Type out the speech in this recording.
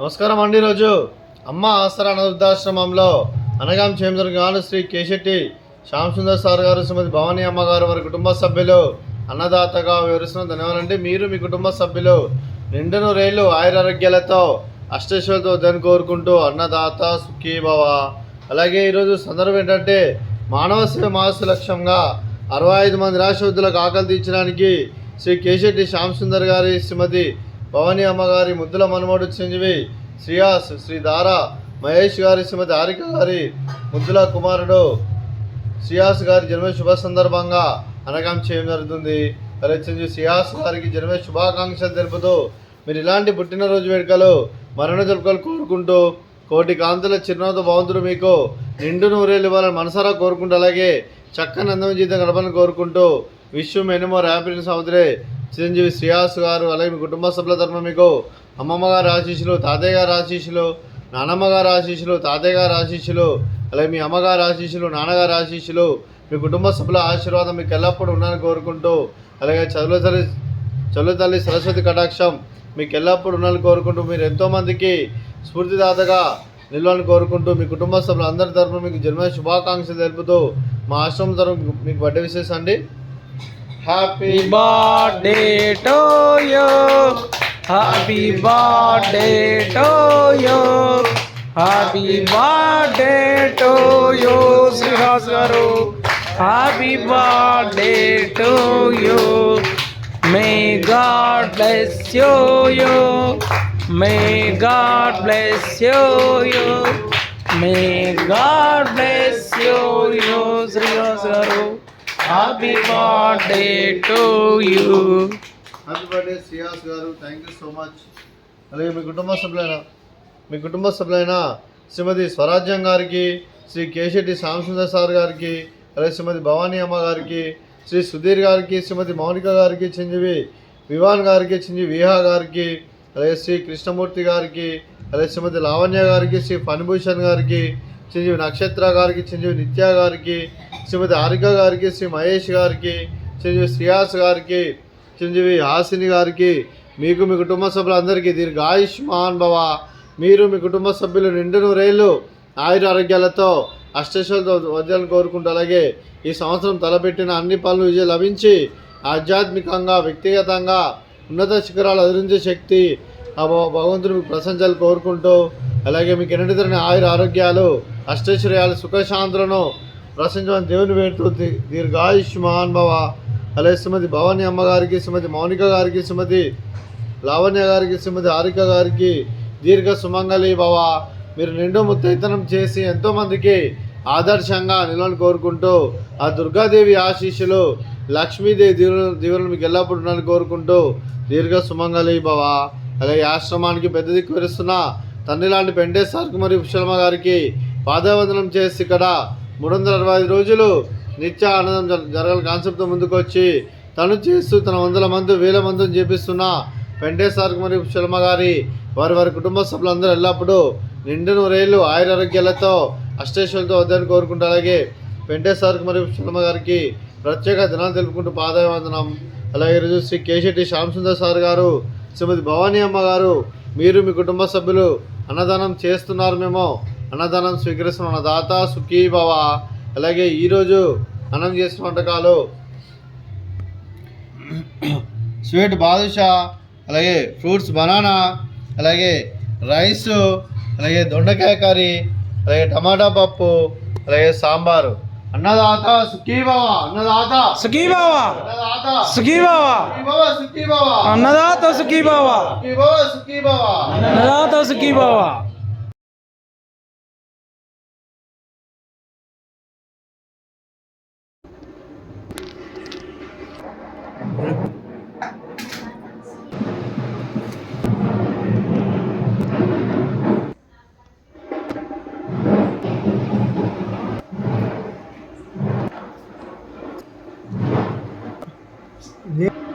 నమస్కారం అండి. ఈరోజు అమ్మ ఆసరా వృద్ధాశ్రమంలో అనగాం చేమదుర్గాను శ్రీ కేశెట్టి శ్యామ్ సుందర్ సార్ గారు, శ్రీమతి భవానీ అమ్మగారు వారి కుటుంబ సభ్యులు అన్నదాతగా వివరిస్తున్న ధన్యవాదాలండి. మీరు మీ కుటుంబ సభ్యులు నిండు నూరేళ్లు ఆయురారోగ్యాలతో అష్టైశ్వర్యాలతో వద్దని కోరుకుంటూ అన్నదాత సుఖీభవ. అలాగే ఈరోజు సందర్భం ఏంటంటే మానవ సేవ మాస లక్ష్యంగా 65 మంది రాష్ట్రవృద్ధులకు ఆకలి తీర్చడానికి శ్రీ కేశెట్టి శ్యామ్ సుందర్ గారి, శ్రీమతి భవానీ అమ్మగారి ముద్దుల మనమోడు చిరంజీవి శ్రీయాస్, శ్రీ దారా మహేష్ గారి, శ్రీమతి హారిక గారి ముద్దుల కుమారుడు శ్రీయాస్ గారి జన్మ శుభ సందర్భంగా అనగాం చేయడం జరుగుతుంది. చిరంజీవి శ్రీయాస్ గారికి జన్మ శుభాకాంక్షలు తెలుపుతూ మీరు ఇలాంటి పుట్టినరోజు వేడుకలు మరణ జరుపుకలు కోరుకుంటూ కోటి కాంతుల చిరునవ్వుతో భగవంతుడు మీకు నిండు నూరేళ్ళు ఇవ్వాలని మనసారా కోరుకుంటూ, అలాగే చక్కని అందమైన జీవితం గడపాలని కోరుకుంటూ విష్ మెనీ మోర్ హ్యాపీనెస్ అవుతురే చిరంజీవి శ్రీయాస్ గారు. అలాగే మీ కుటుంబ సభ్యుల తరఫున మీకు అమ్మమ్మ గారి ఆశీస్సులు, తాతయ్య గారి ఆశీస్సులు, నానమ్మ గారి ఆశీస్సులు, తాతయ్య గారి ఆశీస్సులు, అలాగే మీ అమ్మగారి ఆశీస్సులు, నాన్నగారి ఆశీస్సులు, మీ కుటుంబ సభ్యుల ఆశీర్వాదం మీకు ఎల్లప్పుడూ ఉండాలని కోరుకుంటూ, అలాగే చదువుల తల్లి సరస్వతి కటాక్షం మీకు ఎల్లప్పుడూ ఉండాలని కోరుకుంటూ, మీరు ఎంతోమందికి స్ఫూర్తిదాతగా నిల్వాలని కోరుకుంటూ, మీ కుటుంబ సభ్యులు అందరి తరఫున మీకు జన్మ శుభాకాంక్షలు తెలుపుతూ మా ఆశ్రమం తరఫున మీకు బర్త్డే విషెస్ అండి. Happy birthday to you, happy birthday to you, happy birthday to you Shrihas garu, happy birthday to you. May God bless you, may God bless you, may God bless you Shrihas garu. Happy birthday to you. Happy birthday Shreyas garu, thank you so much. అలాగే మీ కుటుంబ సభ్యులైన శ్రీమతి స్వరాజ్యం గారికి, Shri Keshetti Shyam Sundar sir గారికి, అలాగే శ్రీమతి భవానీ అమ్మ గారికి, శ్రీ సుధీర్ గారికి, శ్రీమతి మౌనిక గారికి, చిరంజీవి వివాన్ గారికి, చిరంజీవి విహా గారికి, అలాగే శ్రీ కృష్ణమూర్తి గారికి, అలాగే శ్రీమతి లావణ్య గారికి, శ్రీ ఫణిభూషణ్ గారికి, చిరంజీవి నక్షత్ర గారికి, చిరంజీవి నిత్య గారికి, శ్రీమతి హారిక గారికి, శ్రీ మహేష్ గారికి, చిరంజీవి శ్రీయాస్ గారికి, చిరంజీవి హాసిని గారికి, మీకు మీ కుటుంబ సభ్యులందరికీ దీర్ఘాయుష్మాన్ భవ. మీరు మీ కుటుంబ సభ్యులు నిండు నూరేళ్ళు ఆయుర ఆరోగ్యాలతో అష్టైశ్వర్యాలతో వద్యాలను కోరుకుంటూ, అలాగే ఈ సంవత్సరం తలపెట్టిన అన్ని పనులు విజయం లభించి ఆధ్యాత్మికంగా వ్యక్తిగతంగా ఉన్నత శిఖరాలు అధిరించే శక్తి ఆ భగవంతుడు మీకు ప్రశంసలు కోరుకుంటూ, అలాగే మీకు ఎన్నటితరని ఆయుర ఆరోగ్యాలు అష్టైశ్వర్యాలు సుఖశాంతులను ప్రశంసమని దేవుని వేడుతూ దీర్ఘాయుష్మాన్ భవ. అలాగే శ్రీమతి భవానీ అమ్మగారికి, శ్రీమతి మౌనిక గారికి, శ్రీమతి లావణ్య గారికి, శ్రీమతి హారిక గారికి దీర్ఘ సుమంగళి భవ. మీరు నిండు ముత్తైతనం చేసి ఎంతోమందికి ఆదర్శంగా నిలవని కోరుకుంటూ, ఆ దుర్గాదేవి ఆశీస్సులు, లక్ష్మీదేవి దీవులను మీకు ఎల్లప్పుడూ ఉండాలని కోరుకుంటూ దీర్ఘ సుమంగళి భవ. అలాగే ఆశ్రమానికి పెద్ద దిక్కు విరుస్తున్న తండ్రి లాంటి పెంటేశ్వర సార్కి మరియు పుష్పలమ్మ గారికి పాదవందనం చేసి ఇక్కడ 365 రోజులు నిత్య ఆనందం జరగాలి కాన్సెప్ట్తో ముందుకు వచ్చి తను చేస్తూ తన 100 మంది 1000 మందిని చేపిస్తున్న పెంటేశ్వర సార్కి మరియు పుష్పలమ్మ గారి వారి కుటుంబ సభ్యులందరూ ఎల్లప్పుడూ నిండు నూరేళ్ళు ఆయురారోగ్యాలతో అష్టైశ్వర్యాలతో వద్దని కోరుకుంటూ, అలాగే వెంకటేశ్వర సార్కి మరియు పుష్పలమ్మ గారికి ప్రత్యేక దినాలు తెలుపుకుంటూ పాదవందనం. అలాగే ఈరోజు శ్రీ కేశెట్టి శ్యామ్ సుందర్ సార్ గారు, శ్రీమతి భవానీ అమ్మ గారు, మీరు మీ కుటుంబ సభ్యులు అన్నదానం చేస్తున్నారు, మేము అన్నదానం స్వీకరిస్తున్న అన్నదాత సుఖీ భవ. అలాగే ఈరోజు అన్నం చేసిన వంటకాలు స్వీట్ బాదుషా, అలాగే ఫ్రూట్స్ బనానా, అలాగే రైసు, అలాగే దొండకాయ కర్రీ, అలాగే టమాటా పప్పు, అలాగే సాంబారు. అన్నదాత సుఖీభవ, అన్నదాత సుఖీభవ, అన్నదాత సుఖీభవ, సుఖీభవ, అన్నదాత సుఖీభవ, సుఖీభవ, అన్నదాత సుఖీభవ. Yeah.